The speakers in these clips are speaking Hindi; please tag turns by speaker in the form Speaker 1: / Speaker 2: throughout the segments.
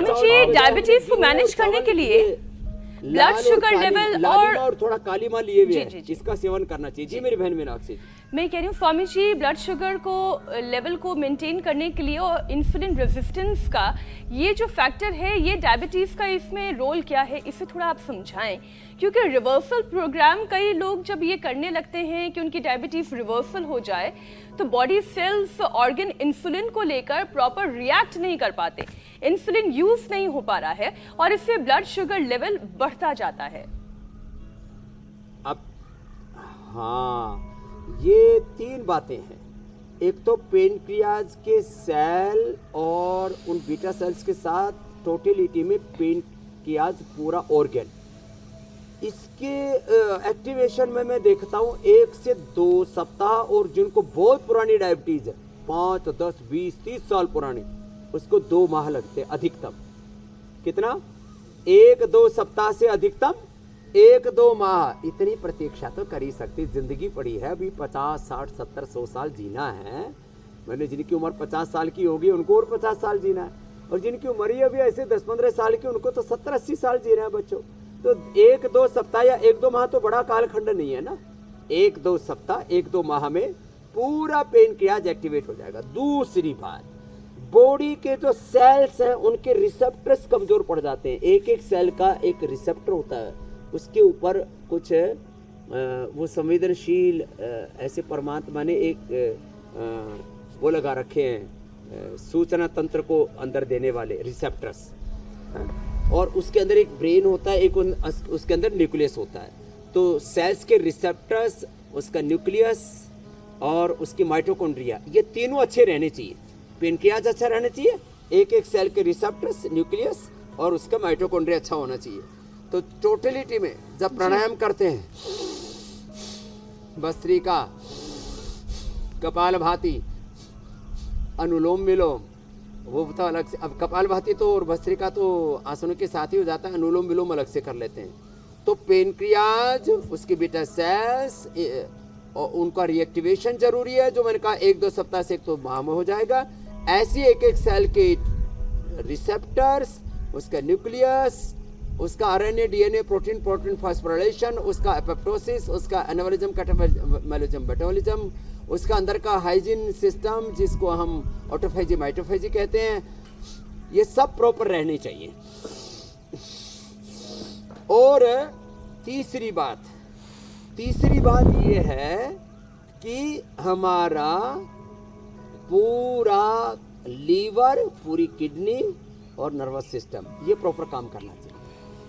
Speaker 1: स्वामी जी, डायबिटीज को मैनेज करने के लिए ब्लड शुगर लेवल
Speaker 2: और थोड़ा कालीमा लिए हुए
Speaker 1: जी,
Speaker 2: है, इसका सेवन करना चाहिए। जी मेरी बहन मीनाक्षी,
Speaker 1: मैं कह रही हूँ स्वामी जी, ब्लड शुगर को लेवल को मेंटेन करने के लिए और इंसुलिन रेजिस्टेंस का ये जो फैक्टर है, ये डायबिटीज का इसमें रोल क्या है, इसे थोड़ा आप समझाएं। क्योंकि रिवर्सल प्रोग्राम, कई लोग जब ये करने लगते हैं कि उनकी डायबिटीज रिवर्सल हो जाए, तो बॉडी सेल्स ऑर्गन इंसुलिन को लेकर प्रॉपर रिएक्ट नहीं कर पाते, इंसुलिन यूज नहीं हो पा रहा है और इससे ब्लड शुगर लेवल बढ़ता जाता है।
Speaker 2: अब हाँ, ये तीन बातें हैं। एक तो पेनक्रियाज के सेल और उन बीटा सेल्स के साथ टोटलिटी में पेनक्रियाज पूरा ऑर्गन, इसके एक्टिवेशन में मैं देखता हूँ 1 से 2 सप्ताह, और जिनको बहुत पुरानी डायबिटीज है 5, 10, 20, 30 साल पुरानी, उसको 2 माह लगते अधिकतम। कितना? 1-2 सप्ताह से अधिकतम 1-2 माह। इतनी प्रतीक्षा तो कर ही सकती, जिंदगी पड़ी है अभी 50, 60, 70, 100 साल जीना है। मैंने जिनकी उम्र 50 साल की होगी उनको और 50 साल जीना है, और जिनकी उम्र ही अभी ऐसे 10-15 साल की, उनको तो 70-80 साल जी रहे हैं बच्चों। तो 1-2 सप्ताह या 1-2 माह तो बड़ा कालखंड नहीं है ना। 1-2 सप्ताह 1-2 माह में पूरा पेनक्रियाज एक्टिवेट हो जाएगा। दूसरी बात, बॉडी के जो सेल्स हैं उनके रिसेप्टर्स कमजोर पड़ जाते हैं। एक एक सेल का एक रिसेप्टर होता है, उसके ऊपर कुछ वो संवेदनशील ऐसे परमात्मा ने एक वो लगा रखे हैं, सूचना तंत्र को अंदर देने वाले रिसेप्टर्स, और उसके अंदर एक ब्रेन होता है, एक उसके अंदर न्यूक्लियस होता है। तो सेल्स के रिसेप्टर्स, उसका न्यूक्लियस और उसकी माइटोकॉन्ड्रिया, ये तीनों अच्छे रहने चाहिए। पेनक्रियाज अच्छा रहना चाहिए, एक एक सेल के रिसेप्टर्स, न्यूक्लियस और उसका माइटोकॉन्ड्रिया अच्छा होना चाहिए। तो टोटलिटी में जब प्राणायाम करते हैं, भस्त्रिका, कपालभाति, अनुलोम विलोम, वो तो अलग से। अब कपालभाति तो और भस्त्रिका तो आसनों के साथ ही हो जाता है, अनुलोम विलोम अलग से कर लेते हैं। तो पेनक्रियाज, उसके बीटा सेल्स और उनका रिएक्टिवेशन जरूरी है, जो मैंने कहा 1-2 सप्ताह से 1-2 माह में हो जाएगा। ऐसी एक एक सेल के रिसेप्टर्स, उसका न्यूक्लियस, उसका आरएनए, डीएनए, प्रोटीन फास्फोराइलेशन, उसका एपोप्टोसिस, उसका एनाबॉलिज्म, कैटाबॉलिज्म, मेटाबॉलिज्म, उसका अंदर का हाइजीन सिस्टम जिसको हम ऑटोफेजी, माइटोफेजी कहते हैं, ये सब प्रॉपर रहनी चाहिए। और तीसरी बात ये है कि हमारा पूरा लीवर, पूरी किडनी और नर्वस सिस्टम, ये प्रॉपर काम करना चाहिए।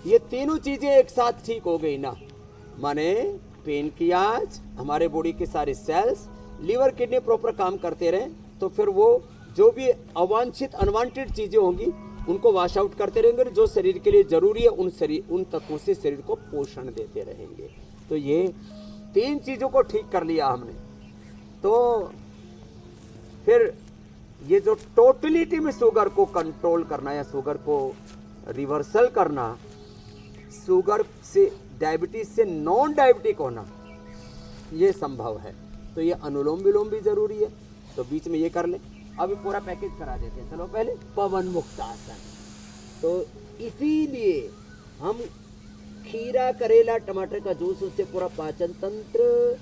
Speaker 2: ये तीनों चीजें एक साथ ठीक हो गई ना, माने पेनक्रियाज, हमारे बॉडी के सारे सेल्स, लीवर, किडनी प्रॉपर काम करते रहे, तो फिर वो जो भी अवांछित अनवांटेड चीजें होंगी उनको वॉश आउट करते रहेंगे, जो शरीर के लिए जरूरी है उन तत्वों से शरीर को पोषण देते रहेंगे। तो ये 3 चीजों को ठीक कर लिया हमने, तो फिर ये जो टोटलिटी में शुगर को कंट्रोल करना या शुगर को रिवर्सल करना, शुगर से, डायबिटीज से नॉन डायबिटिक होना, ये संभव है। तो ये अनुलोम विलोम भी जरूरी है, तो बीच में ये कर लें। अभी पूरा पैकेज करा देते हैं। चलो पहले पवन मुक्त आसन। तो इसीलिए हम खीरा, करेला, टमाटर का जूस, उससे पूरा पाचन तंत्र,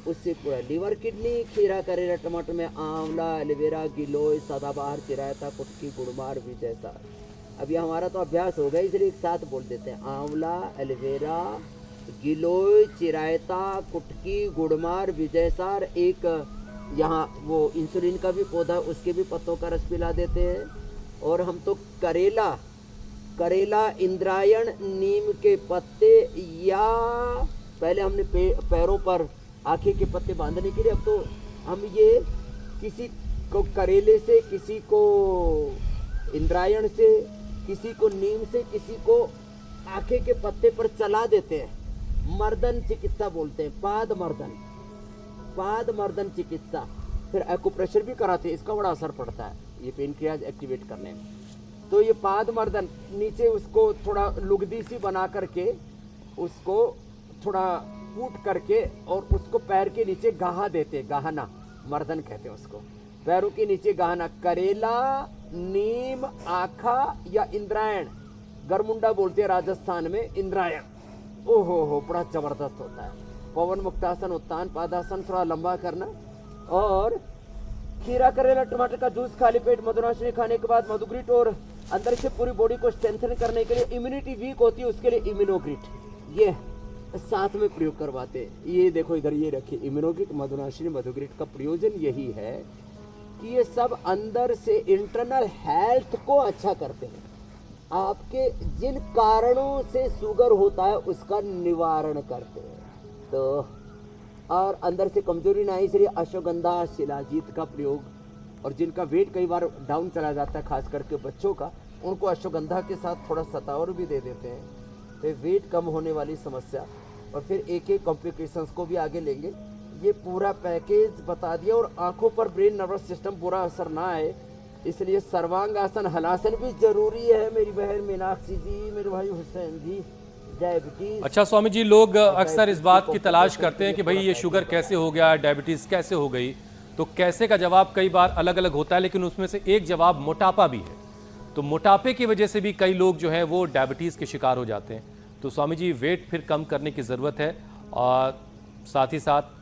Speaker 2: उससे पूरा लीवर, किडनी, खीरा, करेला, टमाटर में आंवला, एलोवेरा, गिलोय, सदाबहार, चिरायता, कुटकी, गुड़मार, विजयसार। अब ये हमारा तो अभ्यास हो गया, इसलिए एक साथ बोल देते हैं। आंवला, एलोवेरा, गिलोय, चिरायता, कुटकी, गुड़मार, विजयसार। एक यहाँ वो इंसुलिन का भी पौधा, उसके भी पत्तों का रस पिला देते हैं। और हम तो करेला, इंद्रायण, नीम के पत्ते, या पहले हमने पैरों पर आँखें के पत्ते बांधने के लिए, अब तो हम ये किसी को करेले से, किसी को इंद्रायण से, किसी को नीम से, किसी को आँखें के पत्ते पर चला देते हैं। मर्दन चिकित्सा बोलते हैं, पाद मर्दन चिकित्सा। फिर एक्यूप्रेशर भी कराते हैं, इसका बड़ा असर पड़ता है ये पेनक्रियाज एक्टिवेट करने में। तो ये पाद मर्दन, नीचे उसको थोड़ा लुगदी सी बना करके, उसको थोड़ा कूट करके, और उसको पैर के नीचे गाहा देते, गाहना मर्दन कहते हैं उसको, पैरों के नीचे गाहना। करेला नीम आखा या इंद्रायण, गरमुंडा बोलते हैं राजस्थान में, इंद्रायण। ओहो हो, बड़ा जबरदस्त होता है। पवन मुक्तासन, उत्तान पादासन, थोड़ा लंबा करना। और खीरा, करेला, टमाटर का जूस खाली पेट मधुनाशनी खाने के बाद मधुग्रिट, और अंदर से पूरी बॉडी को स्ट्रेंथन करने के लिए, इम्यूनिटी वीक होती है उसके लिए इम्यूनोग्रिट, ये साथ में प्रयोग करवाते हैं। ये देखो इधर ये रखिए, इम्यूनोग्रिट, मधुनाशनी, मधुग्रिट का प्रयोजन यही है कि ये सब अंदर से इंटरनल हेल्थ को अच्छा करते हैं। आपके जिन कारणों से शुगर होता है उसका निवारण करते हैं। तो और अंदर से कमजोरी ना आए इसलिए अश्वगंधा, शिलाजीत का प्रयोग, और जिनका वेट कई बार डाउन चला जाता है, खास करके बच्चों का, उनको अश्वगंधा के साथ थोड़ा सतावर भी दे देते हैं, तो वेट कम होने वाली समस्या। और फिर एक एक कॉम्प्लिकेशंस को भी आगे लेंगे। ये पूरा पैकेज बता दिया। और आंखों पर ब्रेन नर्वस सिस्टम पूरा असर ना आए इसलिए सर्वांग आसन, हलासन भी जरूरी है। मेरी बहन मीनाक्षी जी, मेरे भाई हुसैन जी, डायबिटीज।
Speaker 3: अच्छा स्वामी जी, लोग अक्सर इस बात की तलाश करते हैं कि भाई ये शुगर कैसे हो गया, डायबिटीज़ कैसे हो गई। तो कैसे का जवाब कई बार अलग अलग होता है, लेकिन उसमें से एक जवाब मोटापा भी है। तो मोटापे की वजह से भी कई लोग जो है वो डायबिटीज़ के शिकार हो जाते हैं। तो स्वामी जी, वेट फिर कम करने की ज़रूरत है, और साथ ही साथ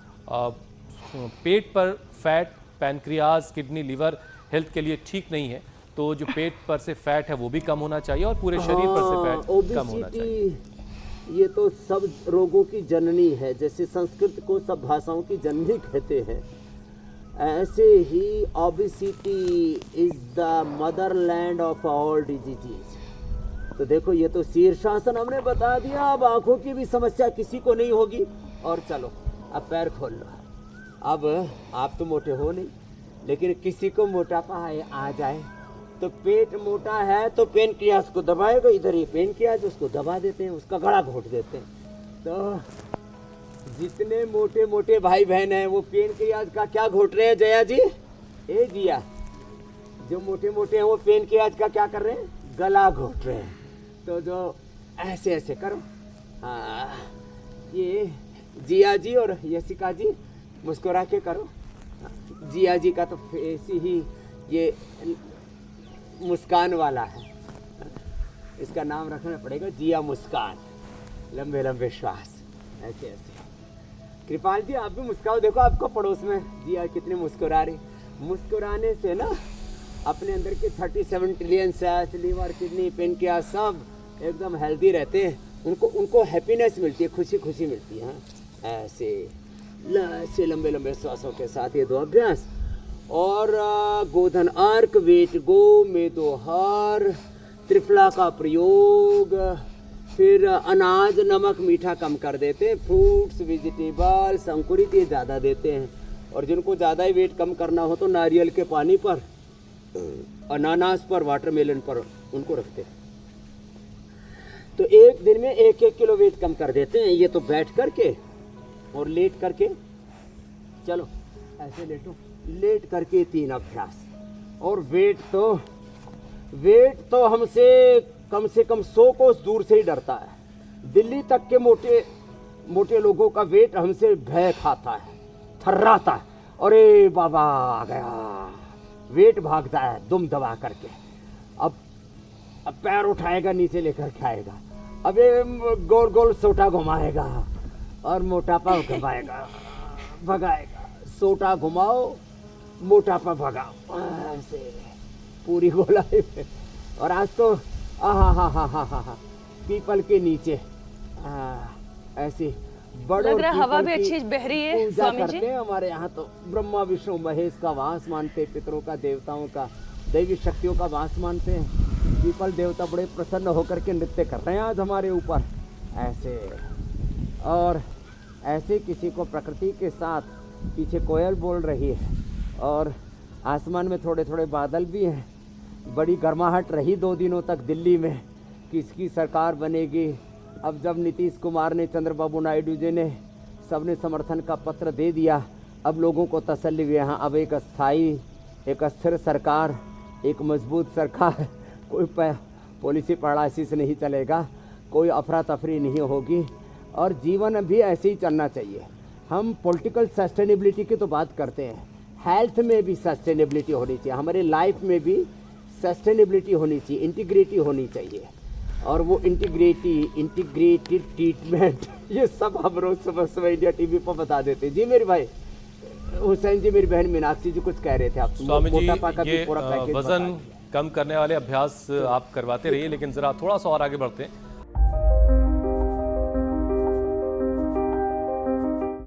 Speaker 3: पेट पर fat, pancreas, kidney, liver health के लिए ठीक नहीं है। तो जो पेट पर से फैट है वो भी कम होना चाहिए, और पूरे शरीर पर से फैट कम होना चाहिए।
Speaker 2: ये तो सब रोगों की जननी है। जैसे संस्कृत को सब भाषाओं की जननी कहते हैं, ऐसे ही obesity is the motherland of all diseases. तो देखो ये तो शीर्षासन हमने बता दिया। अब आंखों की भी समस्या किसी को नहीं होगी। और चलो अब पैर खोल लो। अब आप तो मोटे हो नहीं, लेकिन किसी को मोटापा आ जाए तो पेट मोटा है तो पेनक्रियास को दबाएगा। इधर ये पेनक्रियास, उसको दबा देते हैं, उसका गला घोट देते हैं। तो जितने मोटे मोटे भाई बहन हैं वो पेनक्रियास का क्या घोट रहे हैं जया जी? ए जिया, जो मोटे मोटे हैं वो पेनक्रियास का क्या कर रहे हैं? गला घोट रहे हैं। तो जो ऐसे ऐसे करो, हाँ, ये जिया जी और यशिका जी मुस्कुरा के करो। जिया जी का तो ऐसी ही ये मुस्कान वाला है, इसका नाम रखना पड़ेगा जिया मुस्कान। लंबे लंबे श्वास, ऐसे ऐसे। कृपाल जी आप भी मुस्कुराओ, देखो आपको पड़ोस में जिया कितनी मुस्कुरा रही। मुस्कुराने से ना अपने अंदर के 37 trillion cells, liver, kidney, pancreas सब एकदम हेल्दी रहते हैं। उनको हैप्पीनेस मिलती है, खुशी खुशी मिलती है। ऐसे लंबे लंबे श्वासों के साथ ये दो अभ्यास। और गोधन अर्क, वेट गो, मेदोहार, त्रिफला का प्रयोग। फिर अनाज, नमक, मीठा कम कर देते हैं। फ्रूट्स, वेजिटेबल्स, अंकुरित ये ज़्यादा देते हैं। और जिनको ज़्यादा ही वेट कम करना हो तो नारियल के पानी पर, अनानास पर, वाटरमेलन पर उनको रखते हैं। तो एक दिन में 1-1 किलो वेट कम कर देते हैं। ये तो बैठ करके और लेट करके, चलो ऐसे लेटो, लेट करके 3 अभ्यास। और वेट तो हमसे कम 100 कोस दूर से ही डरता है। दिल्ली तक के मोटे मोटे लोगों का वेट हमसे भय खाता है, थर्राता है। अरे बाबा आ गया, वेट भागता है दुम दबा करके। अब पैर उठाएगा, नीचे लेकर के आएगा, अब ये गोल गोल सोटा घुमाएगा और मोटापा घुमाएगा, भगाएगा। सोटा घुमाओ, मोटापा भगाओ, ऐसे पूरी गोलाई पे। और आज तो हा पीपल के नीचे ऐसे बड़े
Speaker 1: लग रहा हवा भी अच्छी बह रही है
Speaker 2: पूजा
Speaker 1: स्वामी
Speaker 2: करते
Speaker 1: जी।
Speaker 2: हैं। हमारे यहाँ तो ब्रह्मा विष्णु महेश का वास मानते, पितरों का, देवताओं का, दैवी शक्तियों का वास मानते हैं। पीपल देवता बड़े प्रसन्न होकर के नृत्य कर रहे हैं आज हमारे ऊपर ऐसे। और ऐसे किसी को प्रकृति के साथ, पीछे कोयल बोल रही है और आसमान में थोड़े थोड़े बादल भी हैं। बड़ी गर्माहट रही 2 दिनों तक दिल्ली में, किसकी सरकार बनेगी। अब जब नीतीश कुमार ने, चंद्रबाबू नायडू जी ने, सबने समर्थन का पत्र दे दिया, अब लोगों को तसल्ली हुई। यहाँ अब एक स्थायी, एक स्थिर सरकार, एक मजबूत सरकार, कोई पॉलिसी पैरालिसिस नहीं चलेगा, कोई अफरा तफरी नहीं होगी और जीवन भी ऐसे ही चलना चाहिए। हम पॉलिटिकल सस्टेनेबिलिटी की तो बात करते हैं, हेल्थ में भी सस्टेनेबिलिटी होनी चाहिए, हमारे लाइफ में भी सस्टेनेबिलिटी होनी चाहिए, इंटीग्रिटी होनी चाहिए, और वो इंटीग्रेटेड ट्रीटमेंट ये सब हम रोज सुबह सुबह इंडिया टीवी पर बता देते हैं। जी मेरे भाई हुसैन जी, मेरी बहन मीनाक्षी जी कुछ कह रहे थे आप।
Speaker 3: स्वामी जी,
Speaker 2: मोटापा का भी
Speaker 3: ये
Speaker 2: पूरा पैकेज
Speaker 3: वजन कम करने वाले अभ्यास आप करवाते रहिए, लेकिन जरा थोड़ा सा और आगे बढ़ते हैं।